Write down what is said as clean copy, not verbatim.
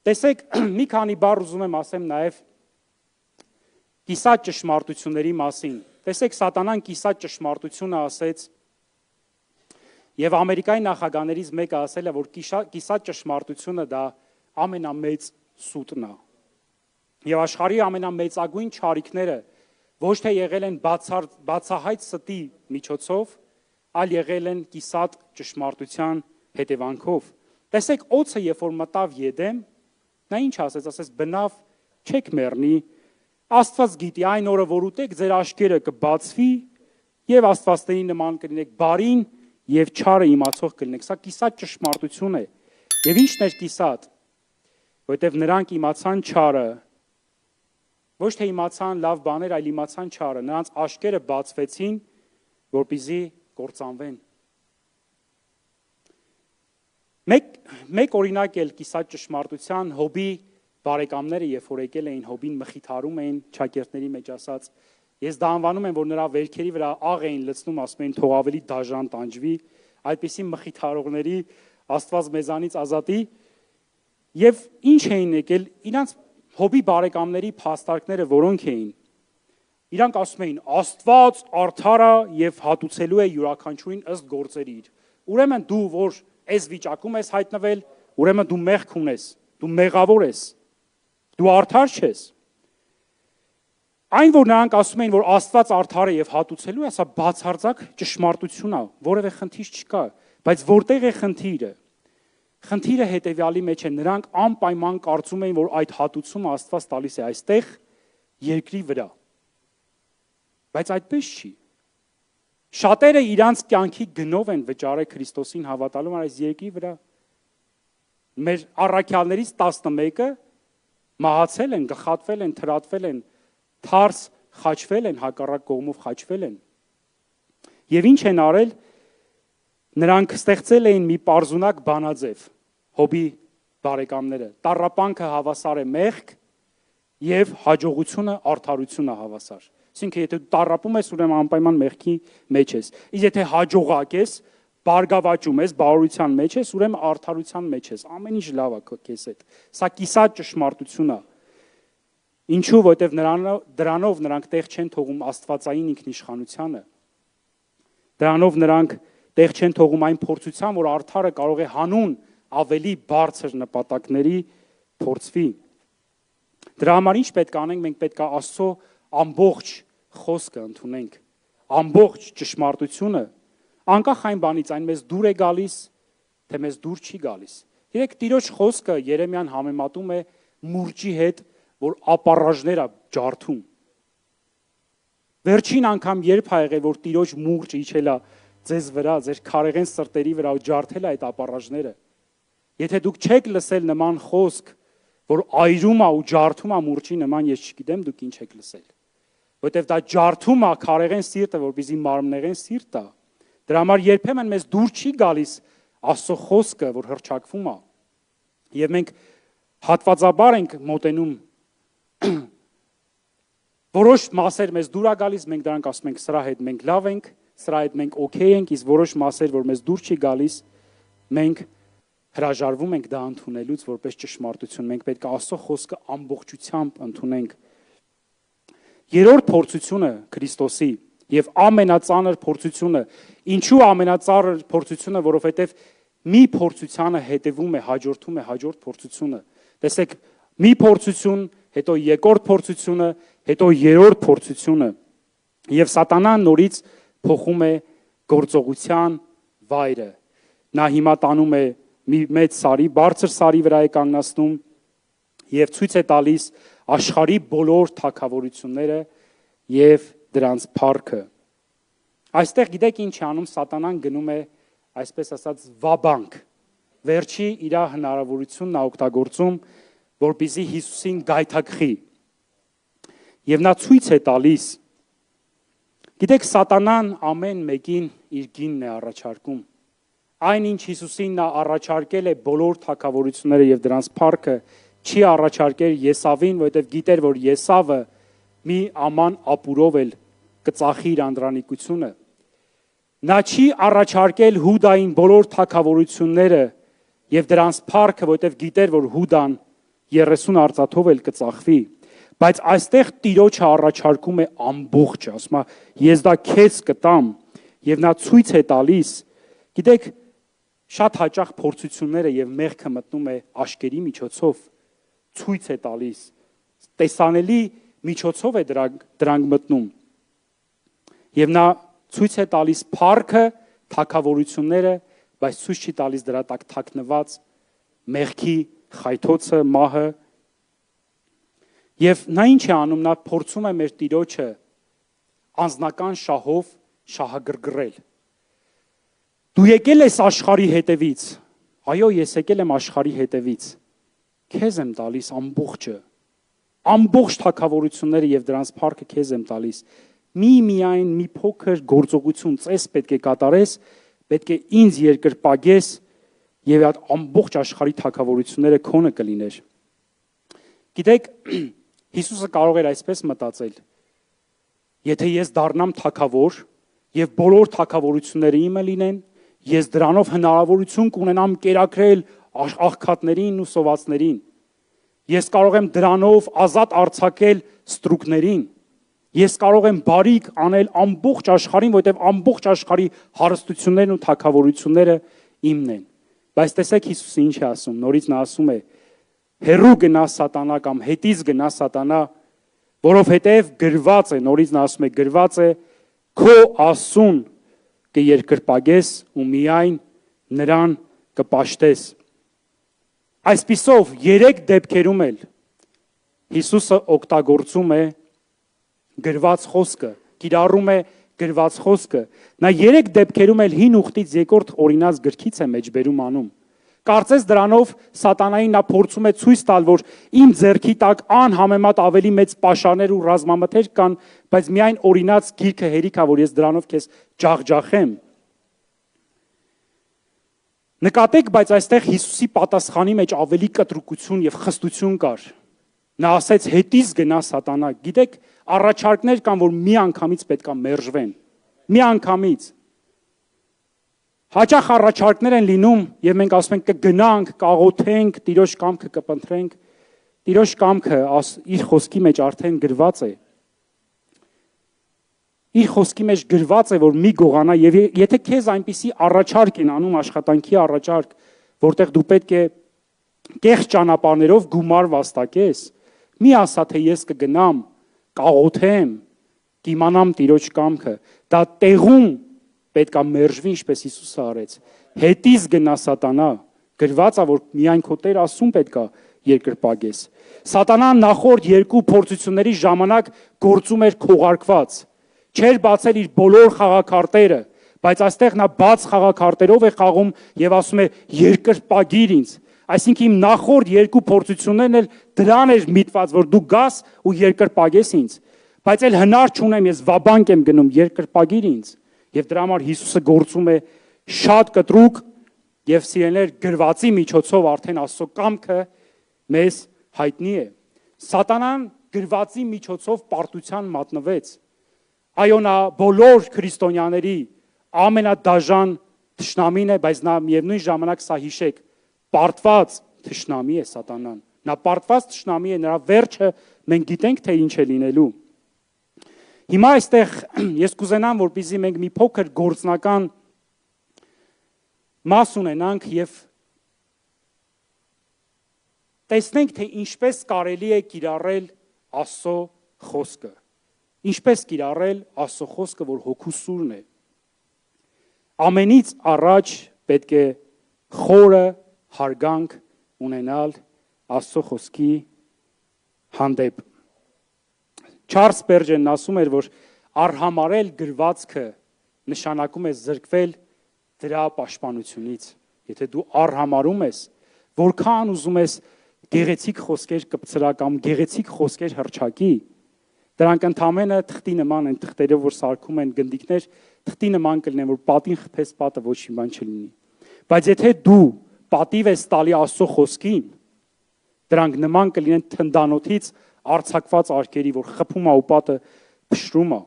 Տեսեք, մի քանի բառ ուզում եմ ասեմ նաև կիսատ ճշմարտությունների մասին։ Տեսեք, սատանան կիսատ ճշմարտությունը ասեց, եւ Ամերիկայի նախագահներից մեկը ասել է, որ կիսատ ճշմարտությունը դա ամենամեծ սուտն է։ Եվ աշխարհի ամենամեծագույն չարիքները ոչ թե եղել են բացահայտ ստի միջոցով, այլ եղել են կիսատ ճշմարտության հետևանքով։ Տեսեք, օձը երբ որ մտավ Եդեմ, նա ինչ ասեց, ասեց բնավ չեք մեռնի, Աստված գիտի այն օրը որ ուտեք ձեր աչքերը կբացվի եւ աստվածների նման կլինեք բարին եւ չարը իմացող կլինեք։ Սա կիսատ ճշմարտություն է։ Եվ ի՞նչն էր կիսատ, որովհետեւ նրանք իմացան չարը, ոչ թե իմացան լավ բաներ, այլ իմացան չարը, նրանց աչքերը բացվեցին, որպեսզի կործանվեն։ Մեկ օրինակ էլ կիսատ ճշմարտության Հոբի բարեկամները երբ որ եկել էին Հոբին մխիթարում էին ճակերտների մեջ ասած, ես դա անվանում եմ, որ նրա վերքերի վրա աղ էին լցնում, ասում էին թող ավելի դաժան տանջվի, այդպիսի մխիթարողների Աստված մեզանից ազատի, եւ ինչ էին եկել իրանց Հոբի բարեկամների փաստարկները որոնք էին։ Իրանք ասում էին Աստված արդար է եւ հատուցելու է յուրաքանչյուրին ըստ գործերի իր։ Ուրեմն դու որ այս վիճակում ես հայտնվել, ուրեմն դու մեղք ունես, դու մեղավոր ես, դու արդար չես։ Այն որ նրանք ասում էին, որ Աստված արդար է եւ հատուցելու է, սա բացարձակ ճշմարտություն է, որևէ խնդիր չկա, բայց որտեղ է խնդիրը։ Խնդիրը հետեւյալի մեջ է, նրանք անպայման կարծում էին, որ այդ հատուցումը Աստված տալիս է այստեղ երկրի վրա։ Բայց այդպես չի։ Շատերը իրանց կյանքի գնով են վճարել Քրիստոսին հավատալու այս երկրի վրա։ Մեր առաքյալներից 11-ը մահացել են, գխատվել են, թրատվել են, թարս խաչվել են, հակառակ կողմով խաչվել են։ Եվ ինչ են արել, նրանք ստեղծել էին մի պարզունակ բանաձև, Հոբի բարեկամները, տառապանքը հավասար է մեղք եւ հաջողությունը արդարությունը հավասար։ Այսինքն եթե դու տառապում ես, ուրեմն անպայման մեղքի մեջ ես։ Իսկ եթե հաջողակ ես, բարգավաճում ես, բարօրության մեջ ես, ուրեմն արդարության մեջ ես։ Ամեն ինչ լավ է քեզ հետ։ Սա կիսատ ճշմարտություն է։ Ինչու, որովհետև դրանով նրանք տեղ չեն թողում աստվածային ինքնիշխանությանը։ Դրանով նրանք տեղ չեն թողում այն փորձության, որ արդարը կարող է հանուն ավելի բարձր նպատակների փորձվի։ Դրա համար ինչ պետք է անենք, մենք պետք է Աստծո ամբողջ խոսքը ընդունենք, ամբողջ ճշմարտությունը, անկախ այն բանից, այն մեզ դուր է գալիս, թե մեզ դուր չի գալիս։ Երեք Տիրոջ խոսքը Երեմիան համեմատում է մուրճի հետ, որ ապառաժներ է ջարդում։ Վերջին անգամ երբ ա եղել, որ Տիրոջ մուրճ իջել է ձեզ վրա, ձեր քարեղեն սրտերի վրա ու ջարդել է այդ ապառաժները։ Եթե դուք չեք լսել նման խոսք, որ այրում է ու ջարդում է մուրճի նման, ես չգիտեմ դուք ինչ եք լսել։ Որտեվ դա ջարդում է քարեղեն սիրտը, որպեսզի մարմնեղեն սիրտ է։ Դրա համար երբեմն մեզ դուր չի գալիս Աստծո խոսքը, որ հռչակվում է։ Եվ մենք հատվածաբար ենք մոտենում որոշ մասեր մեզ դուր է գալիս, մենք դրանք ասում ենք սրա հետ մենք լավ ենք, սրա հետ մենք օքեյ ենք, իսկ որոշ մասեր, որ մեզ դուր չի գալիս, մենք հրաժարվում ենք դա ընդունելուց որպես ճշմարտություն։ Մենք պետք է Աստծո խոսքը ամբողջությամբ ընդունենք։ Երրորդ փորձությունը Քրիստոսի եւ ամենածանր փորձությունը, ինչու ամենածանր փորձությունը, որովհետեւ մի փորձությանը հետևում է, հաջորդում է հաջորդ փորձությունը։ Տեսեք, մի փորձություն, հետո երկրորդ փորձությունը, հետո երրորդ փորձությունը։ Եվ սատանան նորից փոխում է գործողության վայրը։ Նա հիմա տանում է մի մեծ սարի, բարձր սարի վրա է կանգնացնում եւ ցույց է տալիս աշխարհի բոլոր թագավորությունները եւ դրանց փառքը։ Այստեղ գիտեք ինչ է անում, սատանան գնում է, այսպես ասած, վաբանկ։ Վերջի իր հնարավորությունն է օգտագործում, որպեսզի Հիսուսին գայթակղի։ Եվ նա ցույց է տալիս, գիտեք, սատանան ամեն մեկին իր գինն է առաջարկում։ Այնինչ Հիսուսին նա առաջարկել է բոլոր թագավորությունները եւ դրանց փառքը, չի առաջարկել Եսավին, որովհետեւ գիտեր, որ Եսավը մի աման ապուրով էլ կծախի իր անդրանիկությունը։ Նա չի առաջարկել Հուդային բոլոր թագավորությունները եւ դրանց փառքը, որովհետեւ գիտեր, որ Հուդան 30 արծաթով էլ կծախվի, բայց այստեղ Տիրոջը առաջարկում է ամբողջը, ասում է ես դա քեզ կտամ եւ նա ցույց է տալիս, գիտեք, շատ հաճախ փորձությունները եւ մեղքը մտնում է աշկերի միջոցով, ցույց է տալիս, տեսանելի միջոցով է դրանք մտնում։ Եվ նա ցույց է տալիս փառքը, թագավորությունները, բայց ցույց չի տալիս դրա տակ թաքնված մեղքի խայթոցը, մահը։ Եվ նա ինչ է անում, նա փորձում է մեր Տիրոջը անձնական շահով շահագրգռել։ Դու եկել ես աշխարհի հետևից, այո, ես եկել եմ աշխարհի հետևից, քեզ եմ տալիս ամբողջը, ամբողջ թագավորությունները եւ դրանց փառքը քեզ եմ տալիս։ Միայն մի փոքր գործողություն ծես պետք է կատարես, պետք է ինձ երկրպագես եւ այդ ամբողջ աշխարհի թագավորությունները քոնը կլիներ։ Գիտեք, Հիսուսը կարող էր այսպես մտածել. եթե ես դառնամ թագավոր եւ բոլոր թագավորությունները իմը լինեն, ես դրանով հնարավորություն կունենամ կերակրել աղքատներին ու սովածներին։ Ես կարող եմ դրանով ազատ արձակել ստրուկներին։ Ես կարող եմ բարիք անել ամբողջ աշխարհին, որտեղ ամբողջ աշխարհի հարստություններն ու թագավորությունները իմն են։ Բայց տեսեք Հիսուսը ինչ է ասում, նորից նա ասում է. հեռու գնա սատանա կամ հետից գնա սատանա, որովհետև գրված է, նորից նա ասում է գրված է, քո Աստծուն կերկրպագես ու միայն նրան կպաշտես։ Այսպիսով 3 դեպքերում էլ Հիսուսը օգտագործում է գրված խոսքը, կիրառում է գրված խոսքը։ Նա 3 դեպքերում էլ հին ուխտից երկրորդ օրինաց գրքից է մեջբերում անում։ Կարծես դրանով սատանային նա փորձում է ցույց տալ, որ իմ ձեռքի տակ անհամեմատ ավելի մեծ պաշարներ ու ռազմամթեր կան, բայց միայն օրինաց գիրքը հերիք է, որ ես դրանով քեզ ջախջախեմ։ Նկատեք, բայց այստեղ Հիսուսի պատասխանի մեջ ավելի կտրուկություն եւ խստություն կար։ Նա ասեց հետից գնա սատանա։ Գիտեք, առաջարկներ կան, որ մի անգամից պետքա մերժվեն։ Մի անգամից։ Հաճախ առաջարկներ են լինում եւ մենք ասում ենք կգնանք, կաղոթենք, Տիրոջ կամքը կփնտրենք։ Տիրոջ կամքը իր խոսքի մեջ արդեն գրված է։ Իր խոսքի մեջ գրված է, որ մի գողանա եւ եթե քեզ այնպիսի առաջարկ են անում աշխատանքի առաջարկ, որտեղ դու պետք է կեղծ ճանապարհներով գումար վաստակես, մի ասա թե ես կգնամ, կաղոթեմ, կիմանամ Տիրոջ կամքը, դա տեղում պետքա մերժվի, ինչպես Հիսուսը արեց։ Հետից գնա սատանա, գրված է, որ միայն քո Տեր Աստծուն պետքա երկրպագես։ Սատանան նախորդ 2 փորձությունների ժամանակ գործում էր քողարկված, չէր բացել իր բոլոր խաղաքարտերը, բայց այստեղ նա բաց խաղաքարտերով է խաղում եւ ասում է երկրպագիր ինձ։ Այսինքն իմ նախորդ 2 փորձություններն էլ դրան էր միտված, որ դու գաս ու երկրպագես ինձ, բայց էլ հնար չունեմ, ես վաբանկ եմ գնում, երկրպագիր ինձ։ Եվ դրա համար Հիսուսը գործում է շատ կտրուկ եւ սիրելիներ գրվածի միջոցով արդեն Աստծո կամքը մեզ հայտնի է։ Սատանան գրվածի միջոցով պարտության մատնվեց։ Այո, նա բոլոր քրիստոնյաների ամենադաժան թշնամին է, բայց նա միևնույն ժամանակ սա հիշեք, պարտված թշնամի է սատանան։ Նա պարտված թշնամի է, նրա վերջը մենք գիտենք թե ինչ է լինելու։ Հիմա այստեղ ես կուզենամ, որպեսզի մենք մի փոքր գործնական մաս ունենանք եւ տեսնենք, թե ինչպես կարելի է կիրառել Աստծո խոսքը։ Ինչպես կիրառել Աստծո խոսքը, որ հոգու սուրն է։ Ամենից առաջ պետք է խորը հարգանք ունենալ Աստծո խոսքի հանդեպ։ Չարլզ Սպերջենն ասում էր, որ արհամարել գրվածքը նշանակում է զրկվել դրա պաշտպանությունից։ Եթե դու արհամարում ես, որքան ուզում ես գեղեցիկ խոսքեր կպցրա կամ գեղեցիկ խոսքեր հռչակի, դրանք ընդամենը թղթի նման են, թղթերով որ սարքում են գնդիկներ, թղթի նման կլինեն, որ պատին խփես պատը ոչ մի բան չլինի։ Բայց եթե դու պատիվ ես տալի Աստծո խոսքին, դրանք նման կլինեն թնդանոթից արձակված արկերի, որ խփում է ու պատը փշրում է։